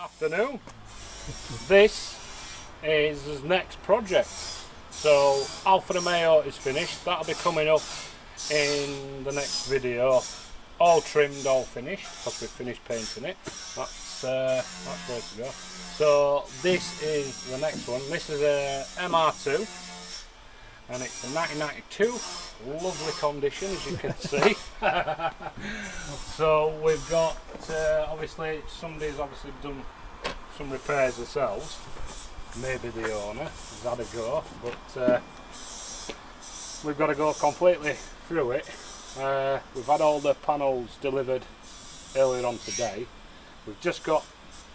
Afternoon. This is his next project. So Alfa Romeo is finished. That'll be coming up in the next video. All trimmed, all finished, because we've finished painting it. That's where to go. So this is the next one. This is a MR2, and it's a 1992. Lovely condition, as you can see. So we've got obviously somebody's done some repairs themselves. Maybe the owner has had a go, but we've got to go completely through it. We've had all the panels delivered earlier on today. We've just got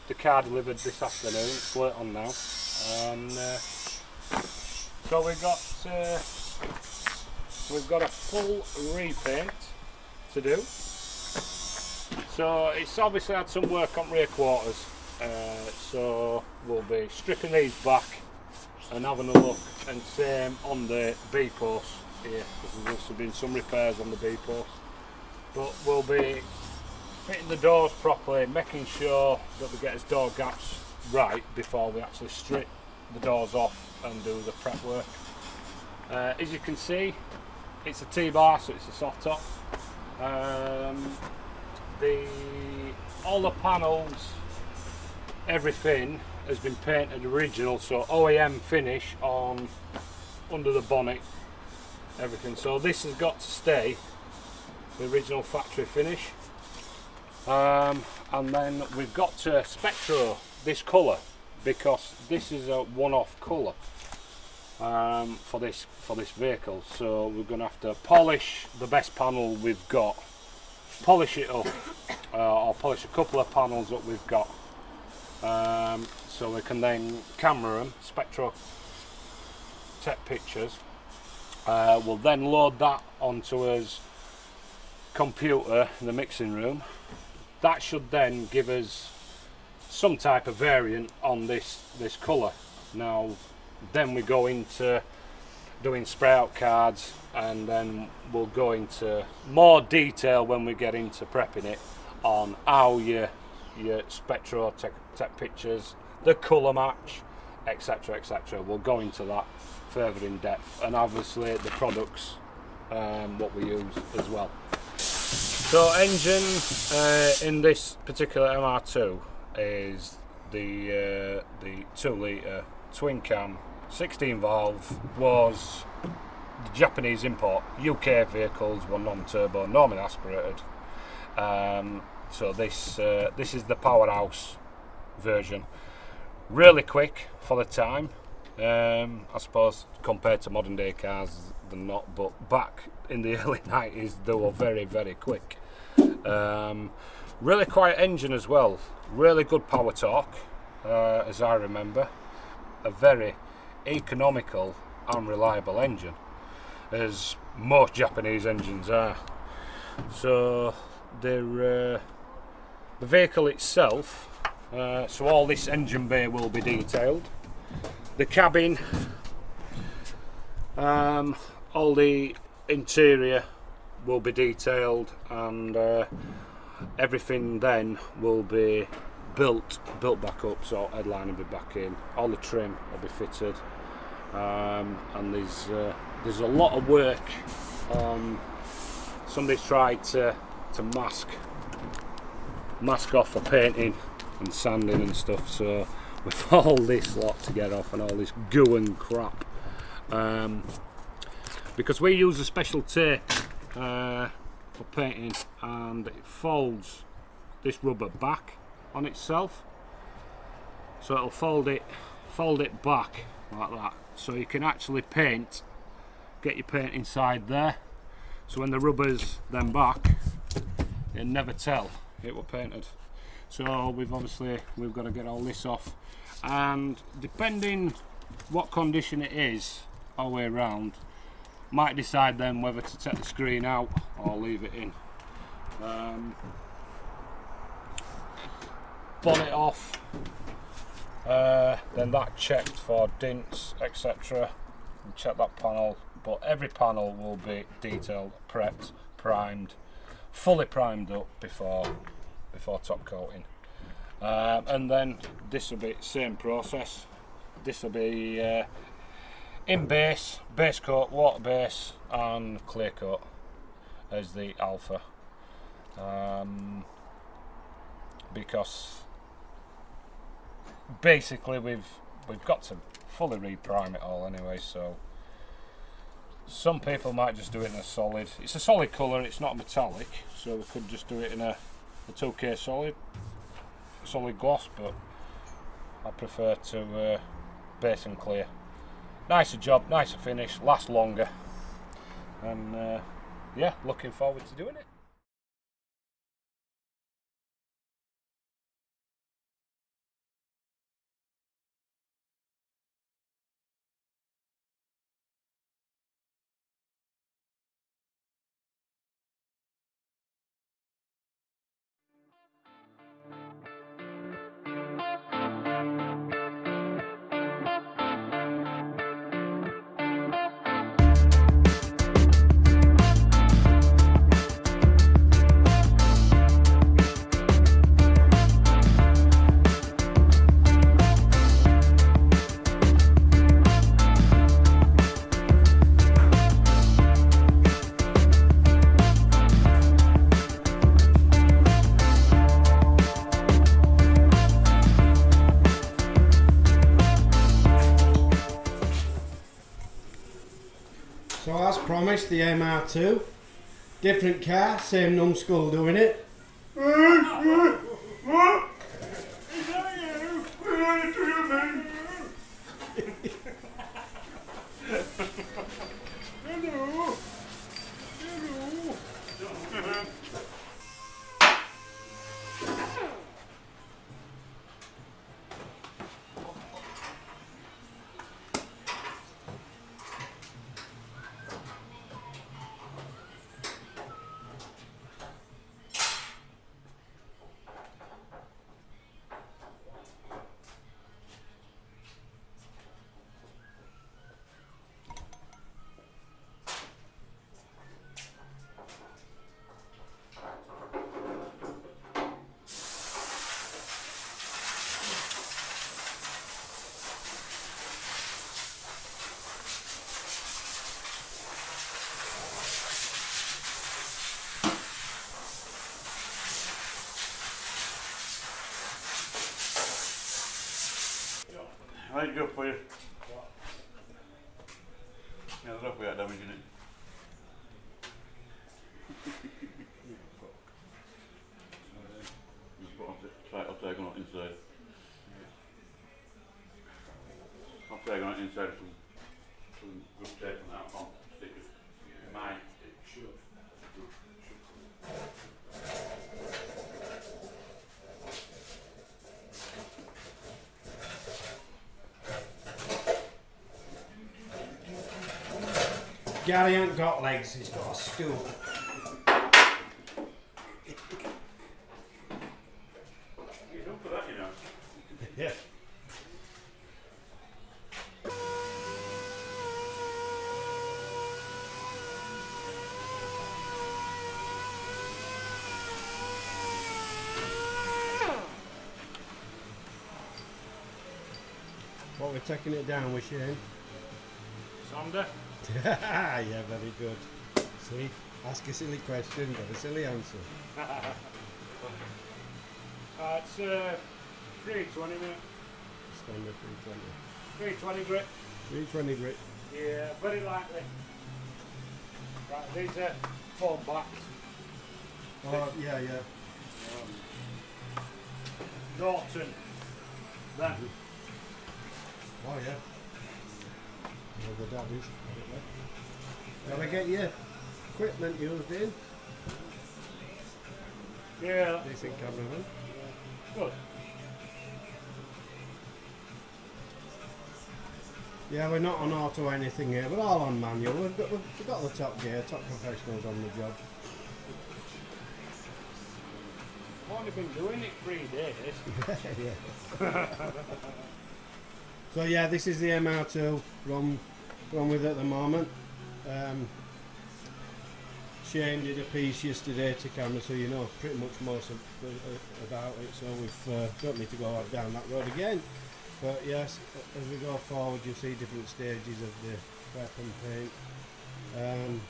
the car delivered this afternoon. It's late on now, and so we've got a full repaint to do. So it's obviously had some work on rear quarters, so we'll be stripping these back and having a look, and same on the B post here, because there's also been some repairs on the B post. But we'll be fitting the doors properly, making sure that we get his door gaps right before we actually strip the doors off and do the prep work. As you can see, it's a T-bar, so it's a soft top. All the panels, everything has been painted original, so OEM finish on under the bonnet, everything. So this has got to stay the original factory finish. And then we've got to spectro this colour, because this is a one-off colour for this vehicle. So we're going to have to polish the best panel we've got, polish it up, or polish a couple of panels that we've got, so we can then camera them, spectro take pictures. We'll then load that onto his computer in the mixing room. That should then give us some type of variant on this colour. Now then we go into doing spray out cards, and then we'll go into more detail when we get into prepping it on how your spectro take pictures, the colour match, etc, etc. We'll go into that further in depth, and obviously the products, what we use as well. So engine in this particular MR2 is the 2 litre twin cam 16 valve. Was the Japanese import. UK vehicles were non-turbo, normally aspirated. So this is the powerhouse version. Really quick for the time, I suppose, compared to modern day cars, they're not, but back in the early 90s they were very, very quick. Really quiet engine as well, really good power torque, as I remember. A very economical and reliable engine, as most Japanese engines are. So the vehicle itself, so all this engine bay will be detailed. The cabin, all the interior will be detailed, and everything then will be built back up. So headline will be back in, all the trim will be fitted, and there's a lot of work. Somebody's tried to mask off the painting and sanding and stuff, so with all this lot to get off and all this goo and crap, because we use a special tape for painting, and it folds this rubber back on itself, so it'll fold it back like that, so you can actually paint, get your paint inside there, so when the rubber's then back, you'll never tell it was painted. So we've got to get all this off, and depending what condition it is all the way around, might decide then whether to take the screen out or leave it in. Bonnet off, then that checked for dints, etc. Check that panel, but every panel will be detailed, prepped, primed, fully primed up before top coating. And then this will be same process. This will be in base coat, water base and clear coat as the alpha, because basically we've got to fully reprime it all anyway. So some people might just do it in a solid. It's a solid colour, it's not metallic, so we could just do it in a 2K solid gloss, but I prefer to base and clear. Nicer job, nicer finish, lasts longer, and yeah, looking forward to doing it. So as promised, the MR2, different car, same numbskull doing it. Right, go for you. Yeah, there's enough without damaging it. Just put on it, I'll take on it inside. I'll take on it inside some good tape on that on stickers. Mine. Sure. Gary ain't got legs, he's got a stool. You're done for that, you know. Yeah. Well, we're taking it down with Shane. Sander? Yeah, very good. See, ask a silly question, get a silly answer. It's 320 minute. Standard 320. 320 grit. 320 grit. Yeah, very lightly. Right, these are foam backed. Oh, yeah, yeah. Norton. Then. Oh, yeah. Well, the daddies. Gotta get your equipment used in. Yeah. Decent cameraman. Good. Yeah, we're not on auto or anything here, we're all on manual. We've got the top gear, top professionals on the job. I've only been doing it 3 days. Yeah. So yeah, this is the MR2 run with at the moment. Shane did a piece yesterday to camera, so you know pretty much most about it, so we don't need to go down that road again. But yes, as we go forward you'll see different stages of the prep and paint.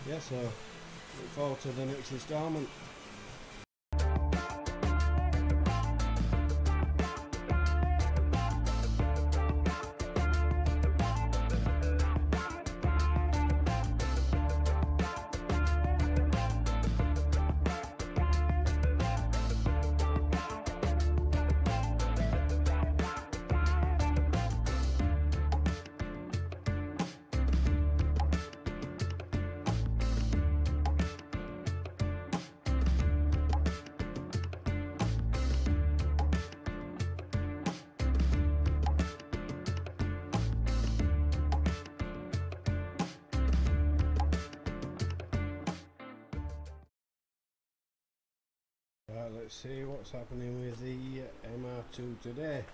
Yeah, so look forward to the next instalment. Right, let's see what's happening with the MR2 today.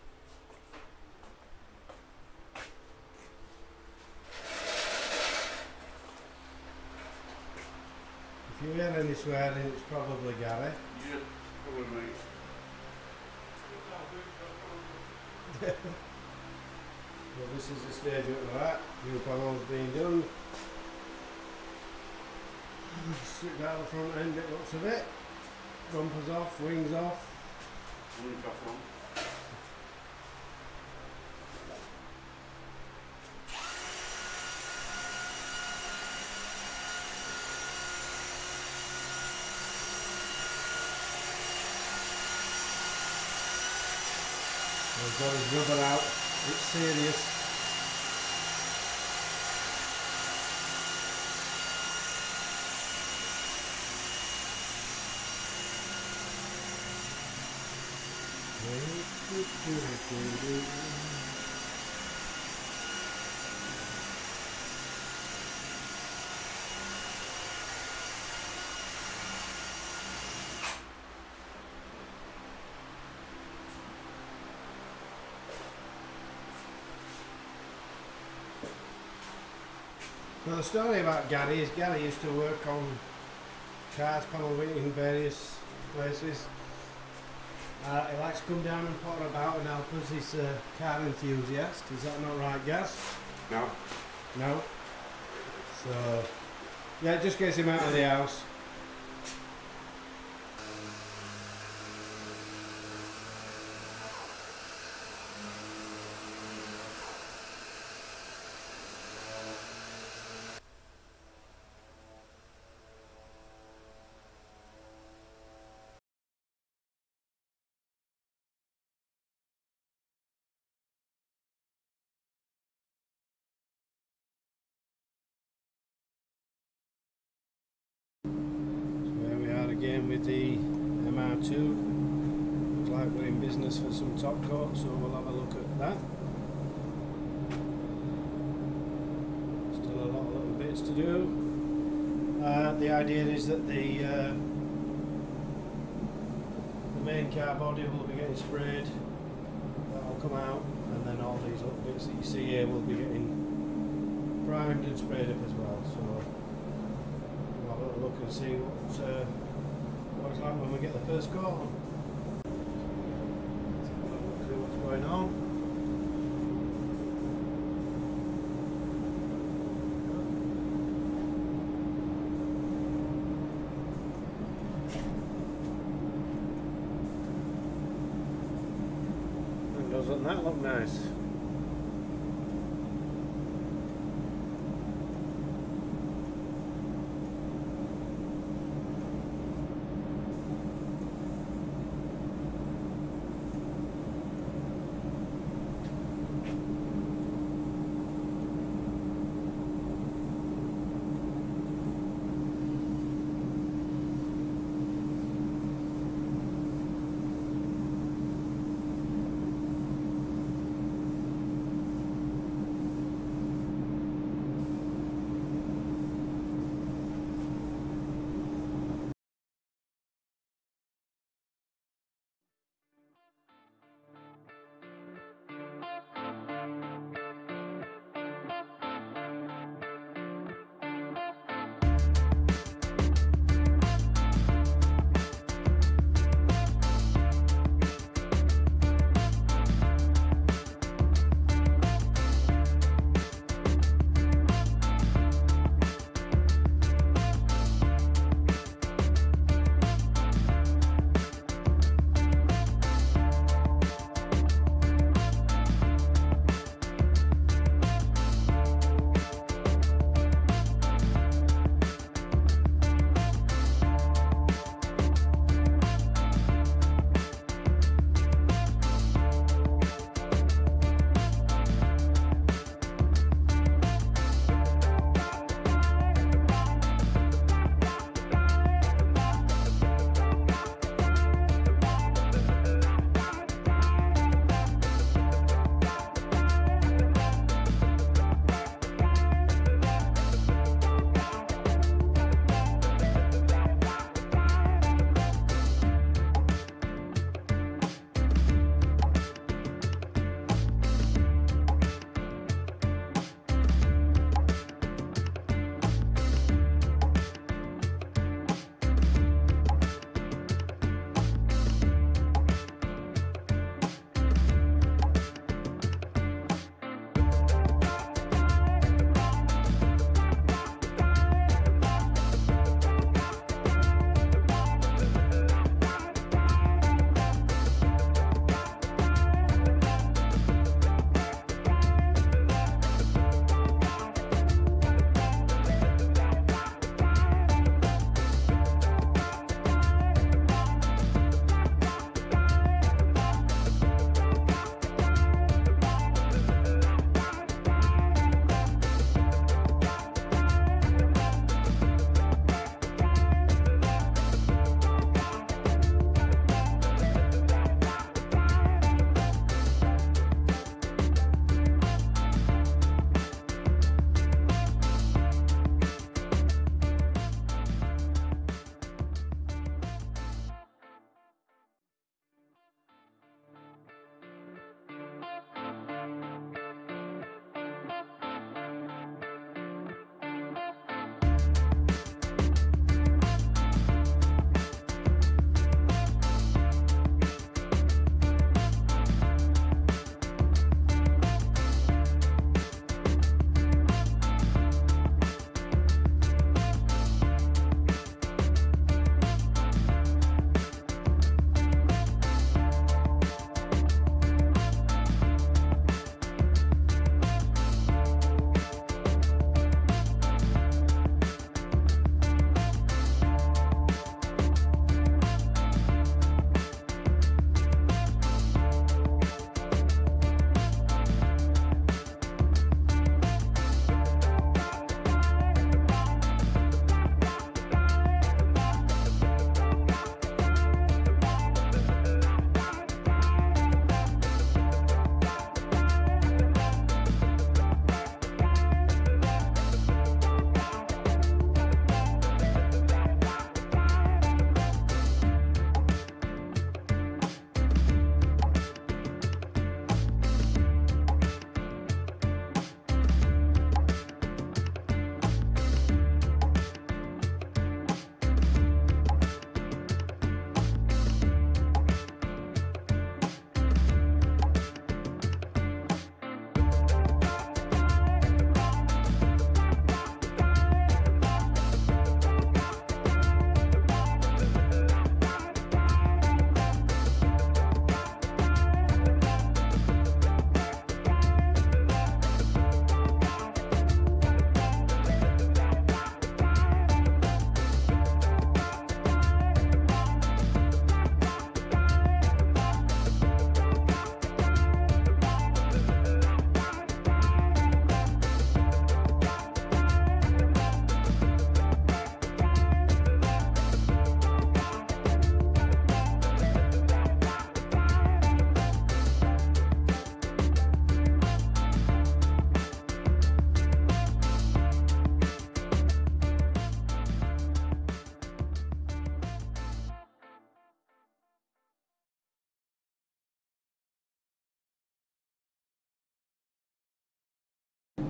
If you hear any swearing, it's probably Gary. Yeah, probably me. Well, this is the stage we're at. New panels being done. Strip out the front end, it looks a bit. Bumpers off, wings off. Wings off one. We've got his rubber out. It's serious. Well, the story about Gary is Gary used to work on cars, panel beating in various places. He likes to come down and potter about and help us. He's a car enthusiast. Is that not right, Gaz? No. No? So, yeah, it just gets him out of the house. Again with the MR2, looks like we're in business for some top coat, so we'll have a look at that. Still a lot of little bits to do. The idea is that the main car body will be getting sprayed, that will come out, and then all these little bits that you see here will be getting primed and sprayed up as well. So we'll have a little look and see what it's like when we get the first coat on. See what's going on. And doesn't that look nice?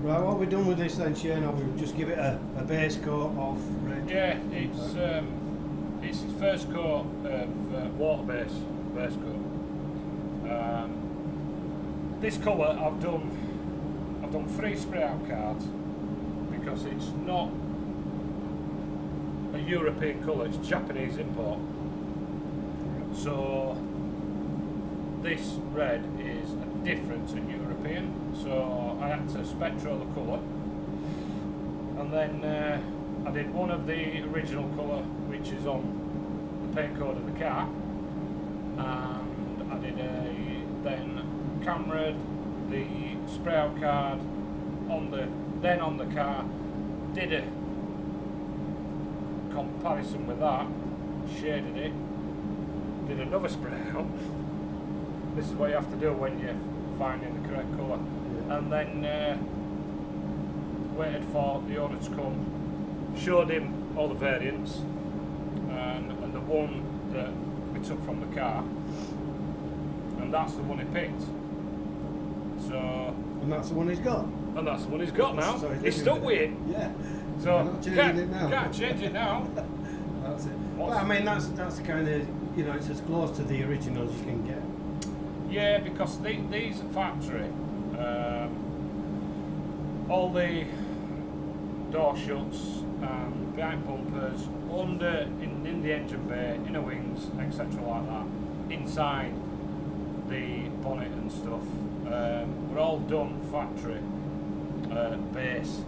Right, what we've done with this then, Shane, we've just give it a base coat of red. Yeah, it's the first coat of water base coat. This colour I've done 3 spray out cards because it's not a European colour, it's Japanese import. So this red is different to European, so I had to spectral the colour, and then I did one of the original colour which is on the paint code of the car, and I did then cameraed the spray out card on the car, did a comparison with that, shaded it, did another spray out. This is what you have to do when you're finding the correct colour, and then waited for the owner to come, showed him all the variants, and the one that we took from the car, and that's the one he picked. So, and that's the one he's got. And that's the one he's got now. So he's stuck with it. Yeah. So Can't change it now. That's it. Well, I mean, that's kind of, you know, it's as close to the originals you can get. Yeah, because these at factory, all the door shuts and behind bumpers, in the engine bay, inner wings, etc. like that, inside the bonnet and stuff, were all done factory base,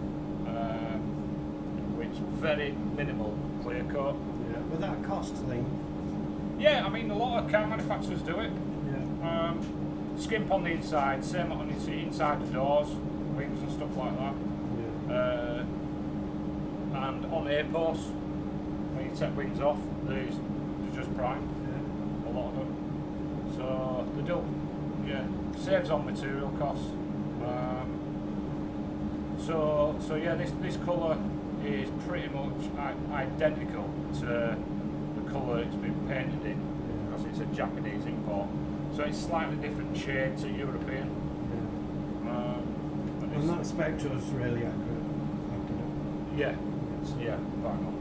which very minimal clear coat. Yeah, with that cost thing. Yeah, I mean a lot of car manufacturers do it. Yeah. Skimp on the inside, same on the inside the doors, wings and stuff like that. Yeah. And on A-posts, when you take wings off, they're just prime. Yeah. A lot of them. So they do, yeah, saves on material costs. So yeah, this colour is pretty much identical to the colour it's been painted in, because it's a Japanese import. So it's slightly different shade to European. Yeah. And that spectra is really accurate. Yeah, yeah, bang on.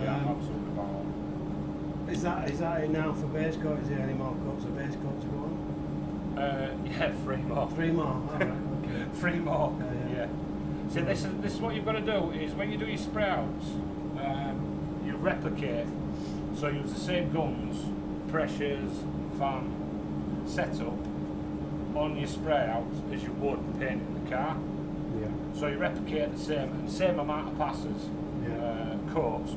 Yeah, absolutely bang on. Is that it now for base coat? Is there any more coats of base coat to go on? Yeah, 3 more. 3 more. All right. Okay. 3 more. Yeah. See, this is what you've got to do, is when you do your spray outs, you replicate. So use the same guns, pressures, fan, setup on your spray outs as you would painting the car. Yeah. So you replicate the same amount of passes, coats.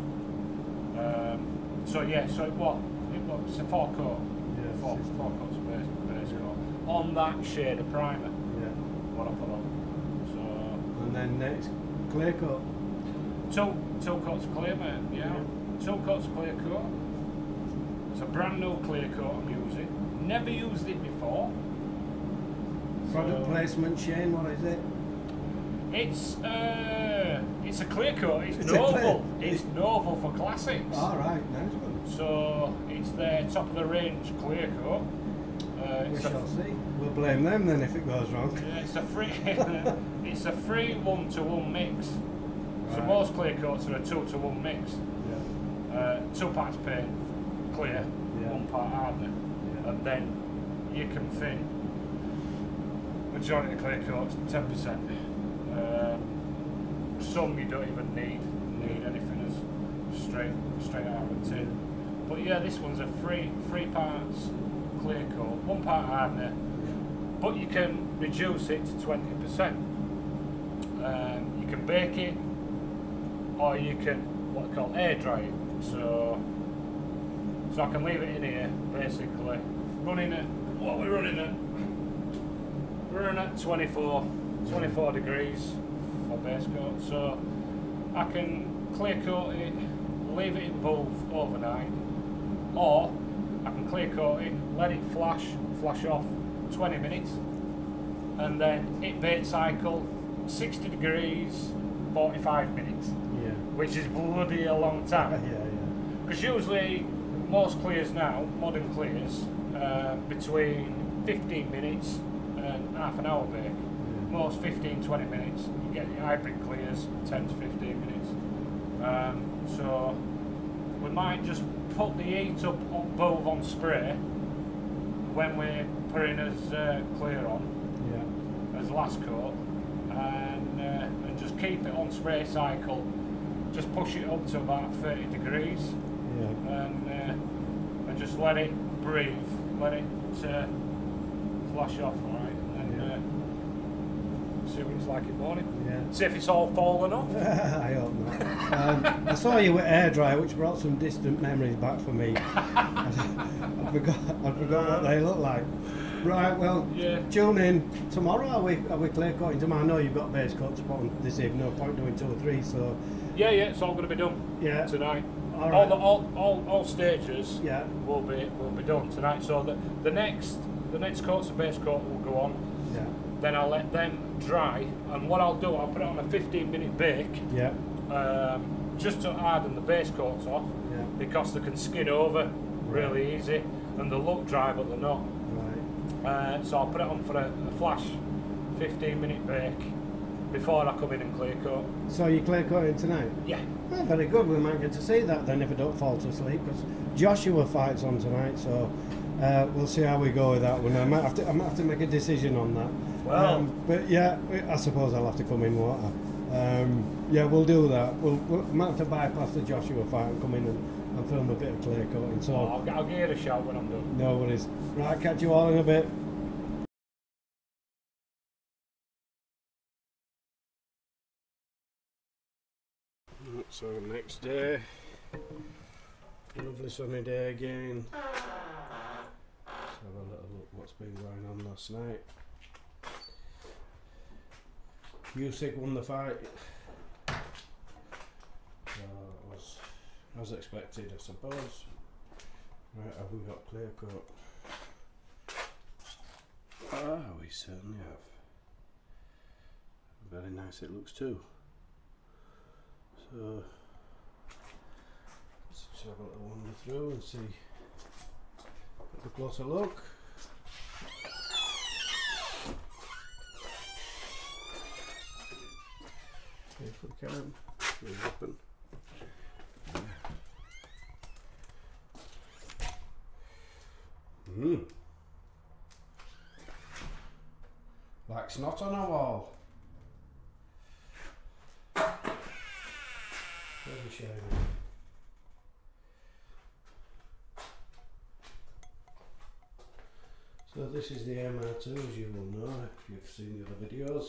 So yeah, so it's a 4 coat, Yeah, 4 coats of base coat on that shade of primer. Yeah. What I put on. So And then next, clear coat. 2 coats of clear, mate. Yeah. 2 coats of clear coat. It's a brand new clear coat I'm using. Never used it before. Product placement, Shane. What is it? It's a clear coat. It's novel. It's novel for classics. All right, nice one. So it's their top of the range clear coat. We shall see. We'll blame them then if it goes wrong. Yeah, it's a free. It's a free 1-to-1 mix. So Right. most clear coats are a 2-to-1 mix. Yeah. 2 parts paint, clear, Yeah. 1 part hardener, Yeah. and then you can thin. Majority of clear coats 10%. Some you don't even need anything as straight out of the tin. But yeah, this one's a 3 parts clear coat, 1 part hardener, but you can reduce it to 20%. You can bake it, or you can what they call air dry it. So I can leave it in here basically running at what we're running at. We're running at 24 degrees for base coat, so I can clear coat it, leave it in bulk overnight, or I can clear coat it, let it flash off 20 minutes, and then it bait cycle 60 degrees 45 minutes, Yeah. which is bloody a long time. Yeah. Because usually most clears now, modern clears, between 15 minutes and half an hour bake. most 15-20 minutes. You get your hybrid clears 10 to 15 minutes. So we might just put the heat up above on spray when we're putting as clear on, as last coat, and just keep it on spray cycle. Just push it up to about 30 degrees, and just let it breathe, let it flash off, alright, and see what it's like in the morning. See if it's all fallen off. I hope not. I saw you with air dryer, which brought some distant memories back for me. I forgot what they look like. Right, well, tune in tomorrow. Are we clear coating tomorrow? I know you've got base coat to put on this evening. No point doing 2 or 3. So yeah, it's all going to be done. Tonight. All right. all stages. Will be done tonight. So the next coats, the base coat will go on. Then I'll let them dry, and what I'll do, I'll put it on a 15-minute bake. Just to harden the base coats off, because they can skin over really easy, and they look dry but they're not. So I'll put it on for a flash 15-minute bake before I come in and clear coat. So you clear coating tonight? Yeah. Well, very good. We might get to see that then if I don't fall to sleep, because Joshua fights on tonight. So we'll see how we go with that one. I might have to make a decision on that. Well, but yeah, I suppose I'll have to come in water. Yeah, we'll do that. We'll might have to bypass the Joshua fight and come in and film a bit of clear coating. So I'll give you a shout when I'm done. No worries. Right, catch you all in a bit. So the next day, lovely sunny day again. Let's have a little look what's been going on last night. Usyk won the fight. It was as expected, I suppose. Right, have we got clear coat? We certainly have. Very nice it looks too. So let's just have a little wander through and see, have a closer look. If we can, we'll open. Like snot on a wall. Very shiny. So this is the MR2, as you will know if you've seen the other videos.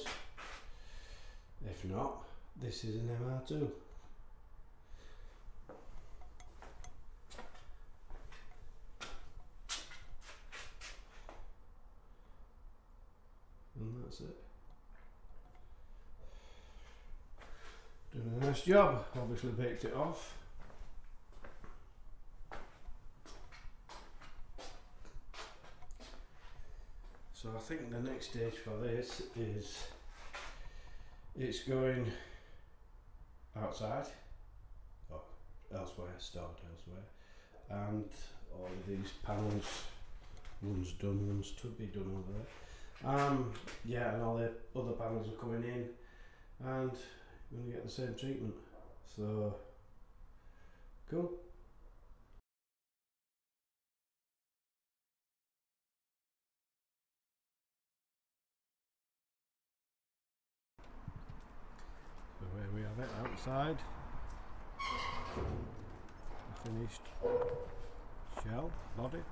If not, this is an MR2. And that's it. Done a nice job, obviously baked it off. So I think the next stage for this is it's going outside or elsewhere, stored elsewhere, and all of these panels, one's done, one's to be done over there. Yeah, and all the other panels are coming in and we're going to get the same treatment. So cool. So here we have it outside, the finished shell, body.